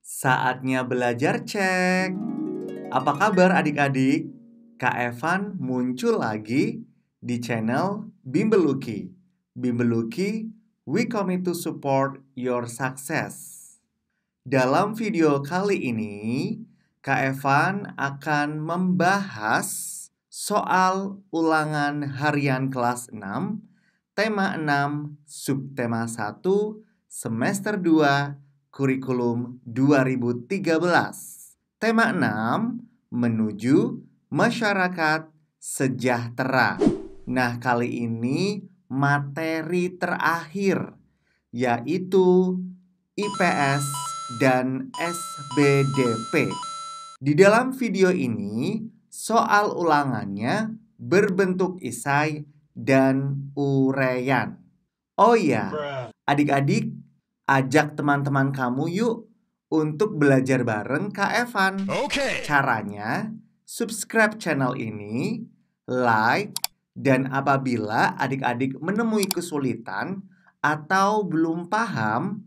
Saatnya belajar cek. Apa kabar adik-adik? Kak Evan muncul lagi di channel Bimbel Lucky. Bimbel Lucky, we commit to support your success. Dalam video kali ini, Kak Evan akan membahas soal ulangan harian kelas 6, tema 6, subtema 1, semester 2, kurikulum 2013. Tema 6, menuju masyarakat sejahtera. Nah, kali ini materi terakhir, yaitu IPS dan SBDP. Di dalam video ini, soal ulangannya berbentuk esai dan uraian. Oh ya, adik-adik, ajak teman-teman kamu yuk untuk belajar bareng Kak Evan. Caranya, subscribe channel ini, like, dan apabila adik-adik menemui kesulitan atau belum paham,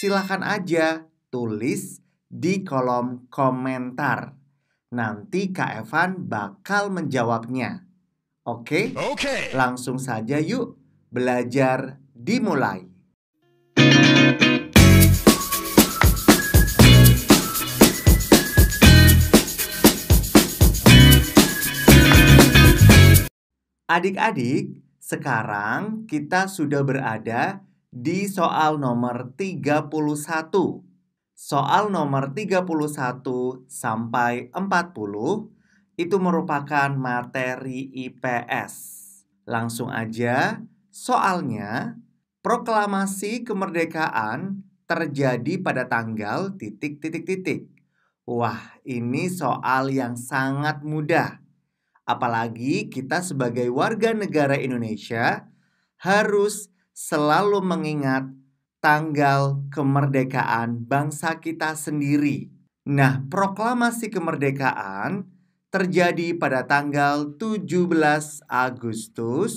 silakan aja tulis di kolom komentar. Nanti Kak Evan bakal menjawabnya. Oke? Langsung saja yuk belajar dimulai. Adik-adik, sekarang kita sudah berada di soal nomor 31. Soal nomor 31 sampai 40 itu merupakan materi IPS. Langsung aja, soalnya proklamasi kemerdekaan terjadi pada tanggal titik-titik-titik. Wah, ini soal yang sangat mudah. Apalagi kita sebagai warga negara Indonesia harus selalu mengingat tanggal kemerdekaan bangsa kita sendiri. Nah, proklamasi kemerdekaan terjadi pada tanggal 17 Agustus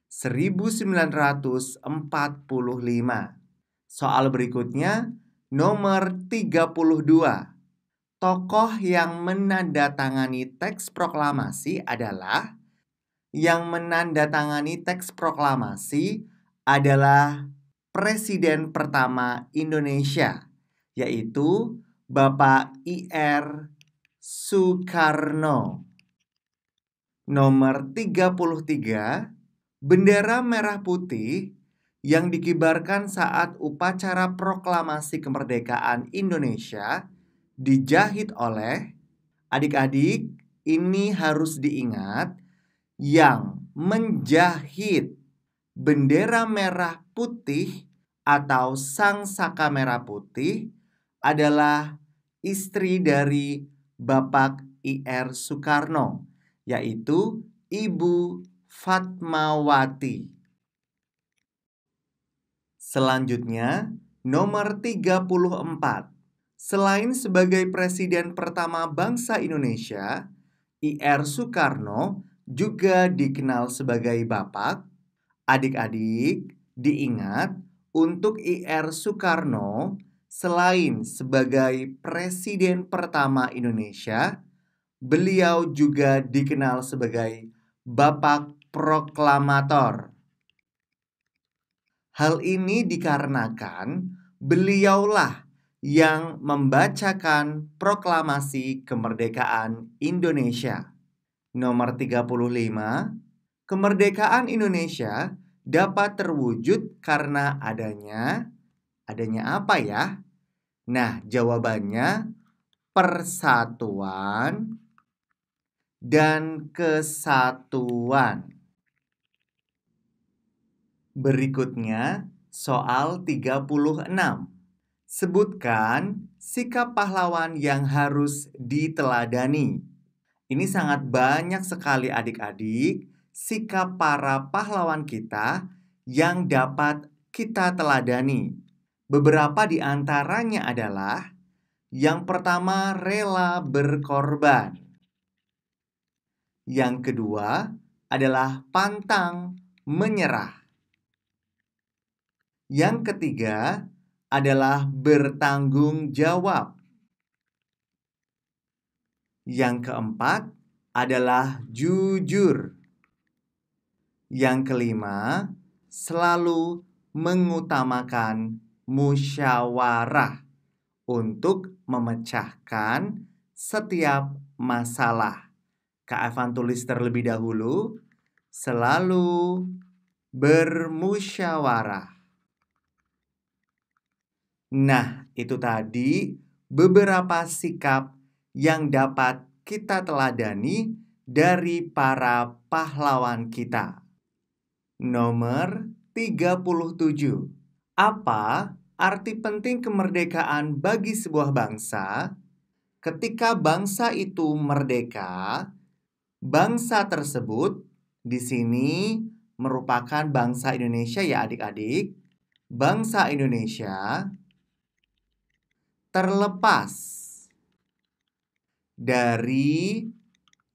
1945. Soal berikutnya, nomor 32. Tokoh yang menandatangani teks proklamasi adalah Presiden pertama Indonesia, yaitu Bapak I.R. Soekarno. Nomor 33, bendera merah putih yang dikibarkan saat upacara proklamasi kemerdekaan Indonesia dijahit oleh, adik-adik, ini harus diingat, yang menjahit bendera merah putih atau sang saka merah putih adalah istri dari Bapak I.R. Soekarno, yaitu Ibu Fatmawati. Selanjutnya, nomor 34. Selain sebagai presiden pertama bangsa Indonesia, I.R. Soekarno juga dikenal sebagai Bapak. Adik-adik, diingat untuk I.R. Soekarno selain sebagai presiden pertama Indonesia, beliau juga dikenal sebagai Bapak Proklamator. Hal ini dikarenakan beliaulah yang membacakan proklamasi kemerdekaan Indonesia. Nomor 35, kemerdekaan Indonesia dapat terwujud karena adanya apa ya? Nah, jawabannya persatuan dan kesatuan. Berikutnya, soal 36. Sebutkan sikap pahlawan yang harus diteladani. Ini sangat banyak sekali adik-adik sikap para pahlawan kita yang dapat kita teladani. Beberapa di antaranya adalah yang pertama, rela berkorban. Yang kedua adalah pantang menyerah. Yang ketiga adalah bertanggung jawab. Yang keempat adalah jujur. Yang kelima, selalu mengutamakan musyawarah untuk memecahkan setiap masalah. Kak Evan tulis terlebih dahulu, selalu bermusyawarah. Nah, itu tadi beberapa sikap yang dapat kita teladani dari para pahlawan kita. Nomor 37. Apa arti penting kemerdekaan bagi sebuah bangsa? Ketika bangsa itu merdeka, bangsa tersebut di sini merupakan bangsa Indonesia ya adik-adik. Bangsa Indonesia terlepas dari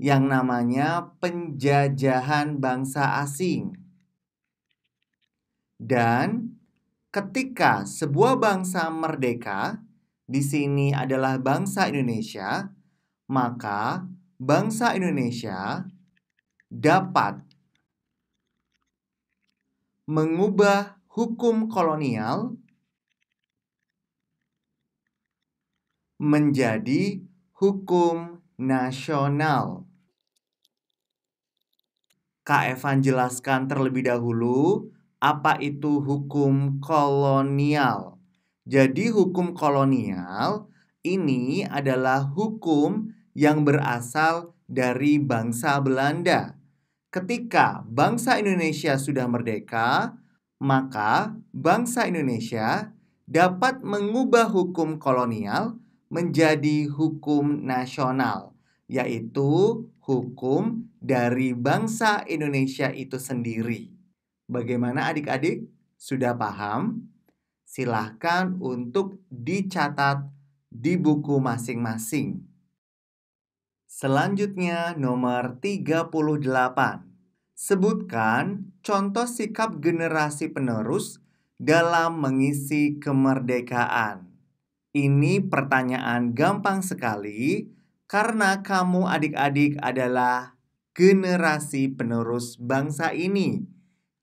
yang namanya penjajahan bangsa asing. Dan ketika sebuah bangsa merdeka, di sini adalah bangsa Indonesia, maka bangsa Indonesia dapat mengubah hukum kolonial menjadi hukum nasional. Kak Evan jelaskan terlebih dahulu apa itu hukum kolonial. Jadi hukum kolonial ini adalah hukum yang berasal dari bangsa Belanda. Ketika bangsa Indonesia sudah merdeka, maka bangsa Indonesia dapat mengubah hukum kolonial menjadi hukum nasional, yaitu hukum dari bangsa Indonesia itu sendiri. Bagaimana adik-adik? Sudah paham? Silahkan untuk dicatat di buku masing-masing. Selanjutnya nomor 38. Sebutkan contoh sikap generasi penerus dalam mengisi kemerdekaan. Ini pertanyaan gampang sekali karena kamu adik-adik adalah generasi penerus bangsa ini.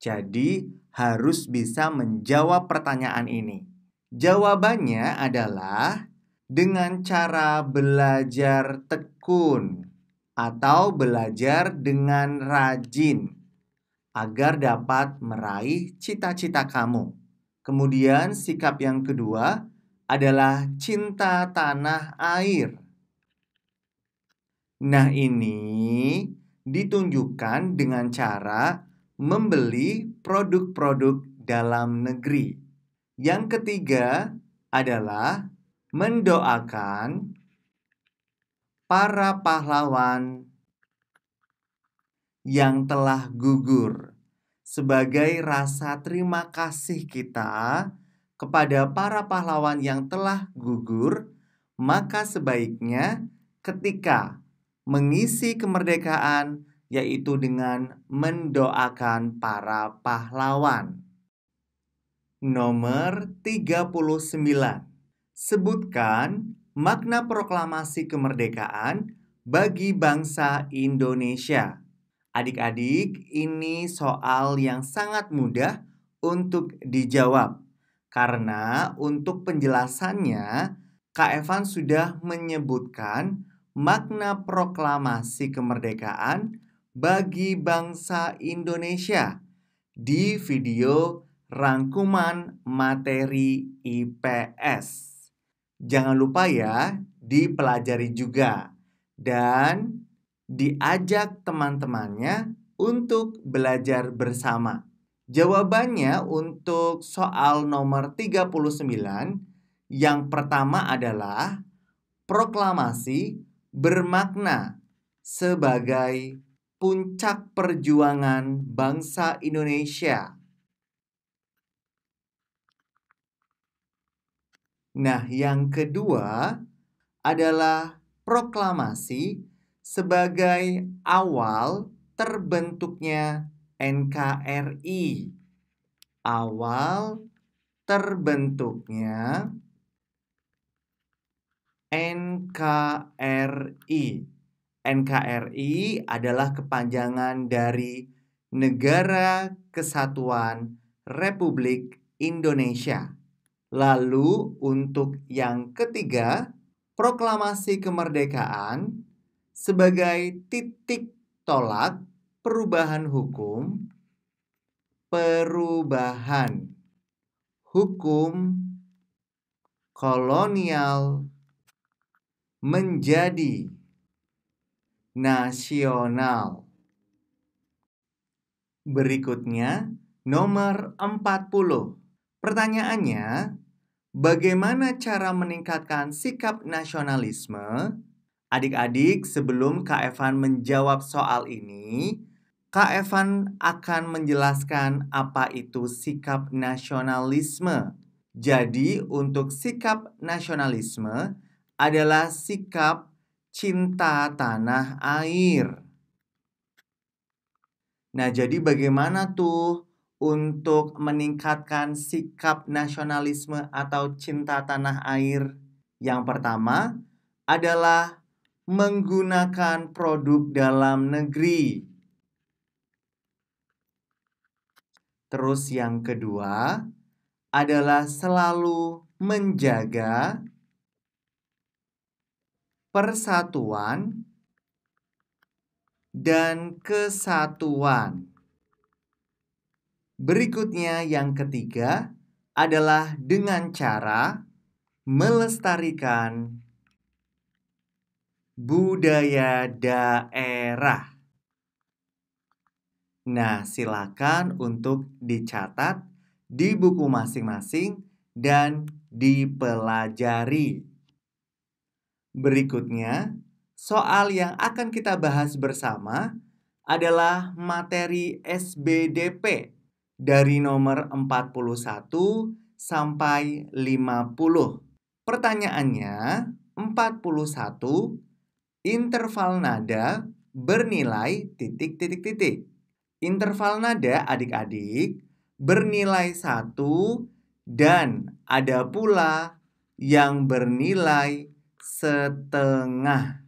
Jadi harus bisa menjawab pertanyaan ini. Jawabannya adalah dengan cara belajar tekun atau belajar dengan rajin agar dapat meraih cita-cita kamu. Kemudian sikap yang kedua adalah cinta tanah air. Nah, ini ditunjukkan dengan cara membeli produk-produk dalam negeri. Yang ketiga adalah mendoakan para pahlawan yang telah gugur sebagai rasa terima kasih kita kepada para pahlawan yang telah gugur, maka sebaiknya ketika mengisi kemerdekaan yaitu dengan mendoakan para pahlawan. Nomor 39. Sebutkan makna proklamasi kemerdekaan bagi bangsa Indonesia. Adik-adik, ini soal yang sangat mudah untuk dijawab. Karena untuk penjelasannya, Kak Evan sudah menyebutkan makna proklamasi kemerdekaan bagi bangsa Indonesia di video rangkuman materi IPS. Jangan lupa ya, dipelajari juga. Dan diajak teman-temannya untuk belajar bersama. Jawabannya untuk soal nomor 39 yang pertama adalah proklamasi bermakna sebagai puncak perjuangan bangsa Indonesia. Nah, yang kedua adalah proklamasi sebagai awal terbentuknya NKRI. Awal terbentuknya NKRI. NKRI adalah kepanjangan dari Negara Kesatuan Republik Indonesia. Lalu untuk yang ketiga, proklamasi kemerdekaan sebagai titik tolak perubahan hukum kolonial menjadi nasional. Berikutnya, nomor 40. Pertanyaannya, bagaimana cara meningkatkan sikap nasionalisme? Adik-adik, sebelum Kak Evan menjawab soal ini, Kak Evan akan menjelaskan apa itu sikap nasionalisme. Jadi, untuk sikap nasionalisme adalah sikap cinta tanah air. Nah, jadi bagaimana tuh untuk meningkatkan sikap nasionalisme atau cinta tanah air? Yang pertama adalah menggunakan produk dalam negeri. Terus yang kedua adalah selalu menjaga persatuan dan kesatuan. Berikutnya yang ketiga adalah dengan cara melestarikan budaya daerah. Nah, silakan untuk dicatat di buku masing-masing dan dipelajari. Berikutnya, soal yang akan kita bahas bersama adalah materi SBDP dari nomor 41 sampai 50. Pertanyaannya, 41, interval nada bernilai titik-titik-titik. Interval nada adik-adik bernilai 1 dan ada pula yang bernilai setengah.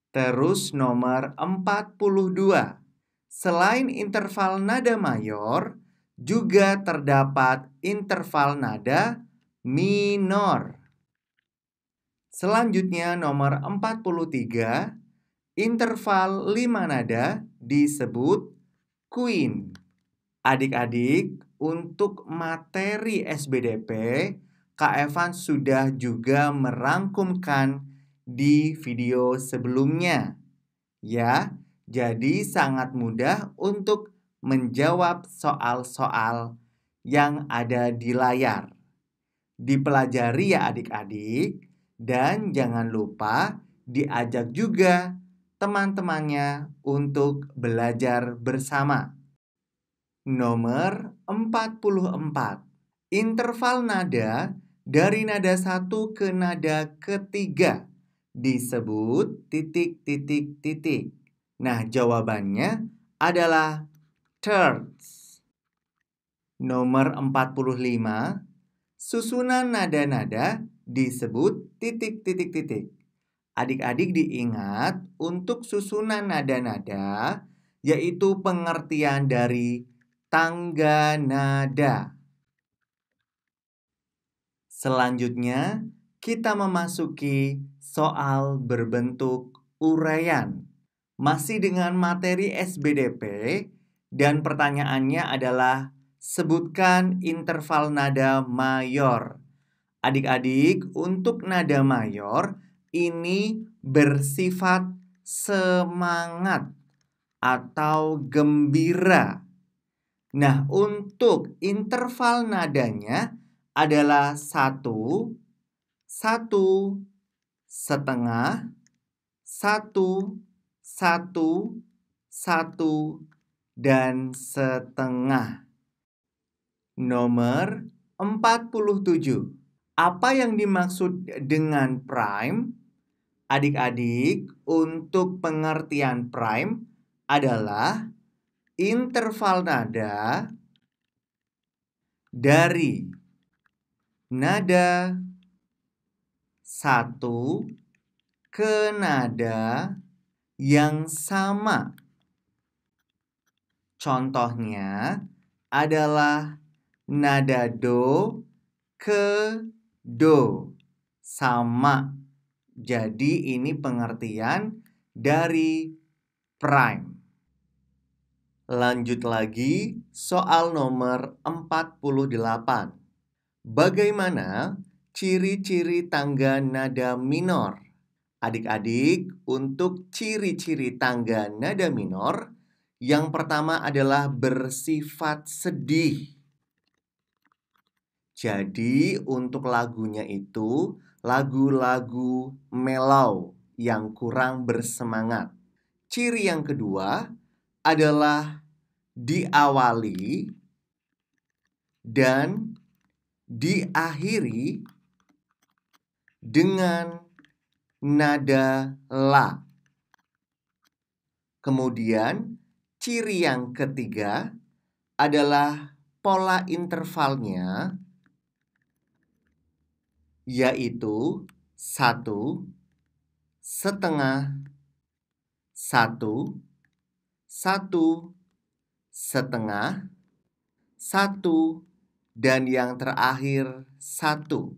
Terus nomor 42. Selain interval nada mayor, juga terdapat interval nada minor. Selanjutnya nomor 43, interval 5 nada disebut queen. Adik-adik, untuk materi SBDP, Kak Evan sudah juga merangkumkan di video sebelumnya. Ya, jadi sangat mudah untuk menjawab soal-soal yang ada di layar. Dipelajari ya adik-adik, dan jangan lupa diajak juga teman-temannya untuk belajar bersama. Nomor 44. Interval nada dari nada 1 ke nada ketiga disebut titik-titik-titik. Nah, jawabannya adalah thirds. Nomor 45. Susunan nada-nada disebut titik-titik-titik. Adik-adik diingat untuk susunan nada-nada yaitu pengertian dari tangga nada. Selanjutnya, kita memasuki soal berbentuk uraian. Masih dengan materi SBDP dan pertanyaannya adalah sebutkan interval nada mayor. Adik-adik, untuk nada mayor ini bersifat semangat atau gembira. Nah, untuk interval nadanya adalah 1, 1, setengah, 1, 1, 1, dan setengah. Nomor 47. Apa yang dimaksud dengan prime? Adik-adik, untuk pengertian prime adalah interval nada dari nada 1 ke nada yang sama. Contohnya adalah nada do ke do, sama. Jadi ini pengertian dari prime. Lanjut lagi, soal nomor 48. Bagaimana ciri-ciri tangga nada minor? Adik-adik, untuk ciri-ciri tangga nada minor, yang pertama adalah bersifat sedih. Jadi, untuk lagunya itu lagu-lagu mellow yang kurang bersemangat. Ciri yang kedua adalah diawali dan diakhiri dengan nada la. Kemudian, ciri yang ketiga adalah pola intervalnya, yaitu 1, setengah, 1, 1, setengah, 1, dan yang terakhir 1.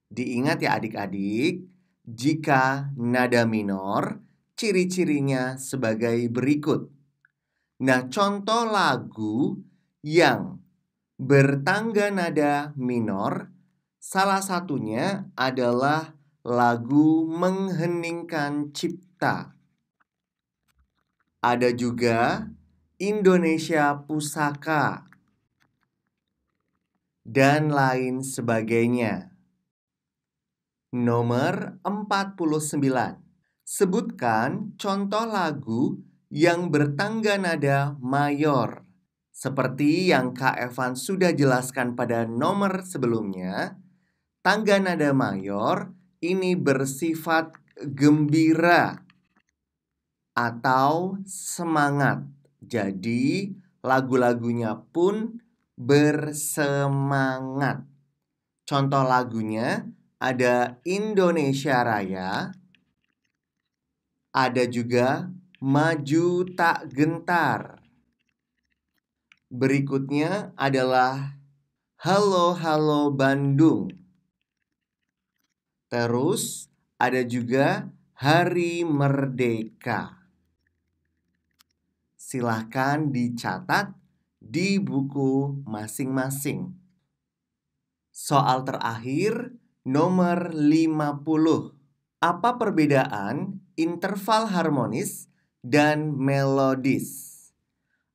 Diingat ya adik-adik, jika nada minor, ciri-cirinya sebagai berikut. Nah, contoh lagu yang bertangga nada minor, salah satunya adalah lagu Mengheningkan Cipta. Ada juga Indonesia Pusaka, dan lain sebagainya. Nomor 49. Sebutkan contoh lagu yang bertangga nada mayor. Seperti yang Kak Evan sudah jelaskan pada nomor sebelumnya, tangga nada mayor ini bersifat gembira atau semangat. Jadi, lagu-lagunya pun bersemangat. Contoh lagunya ada Indonesia Raya, ada juga Maju Tak Gentar. Berikutnya adalah Halo Halo Bandung. Terus ada juga Hari Merdeka. Silahkan dicatat di buku masing-masing. Soal terakhir, nomor 50. Apa perbedaan interval harmonis dan melodis?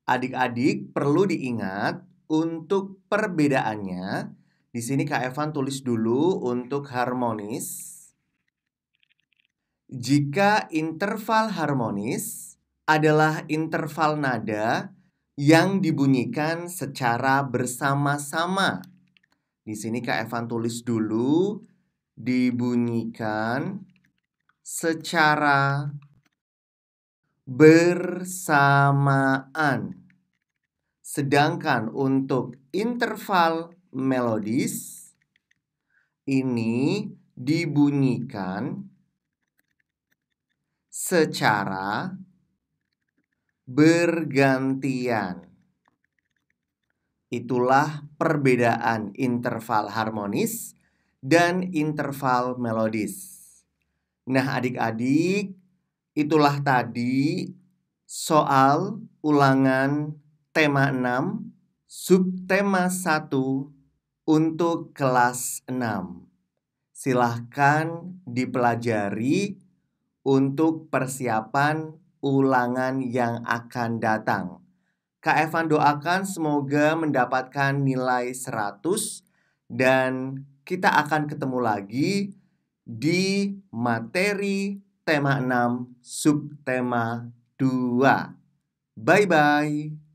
Adik-adik perlu diingat untuk perbedaannya. Di sini Kak Evan tulis dulu untuk harmonis. Jika interval harmonis adalah interval nada yang dibunyikan secara bersama-sama. Di sini Kak Evan tulis dulu dibunyikan secara bersamaan. Sedangkan untuk interval melodis ini dibunyikan secara bergantian. Itulah perbedaan interval harmonis dan interval melodis. Nah, adik-adik, itulah tadi soal ulangan tema 6, subtema 1 untuk kelas 6. Silahkan dipelajari untuk persiapan ulangan yang akan datang. Kak Evan doakan semoga mendapatkan nilai 100 dan kita akan ketemu lagi di materi tema 6 subtema 2. Bye-bye.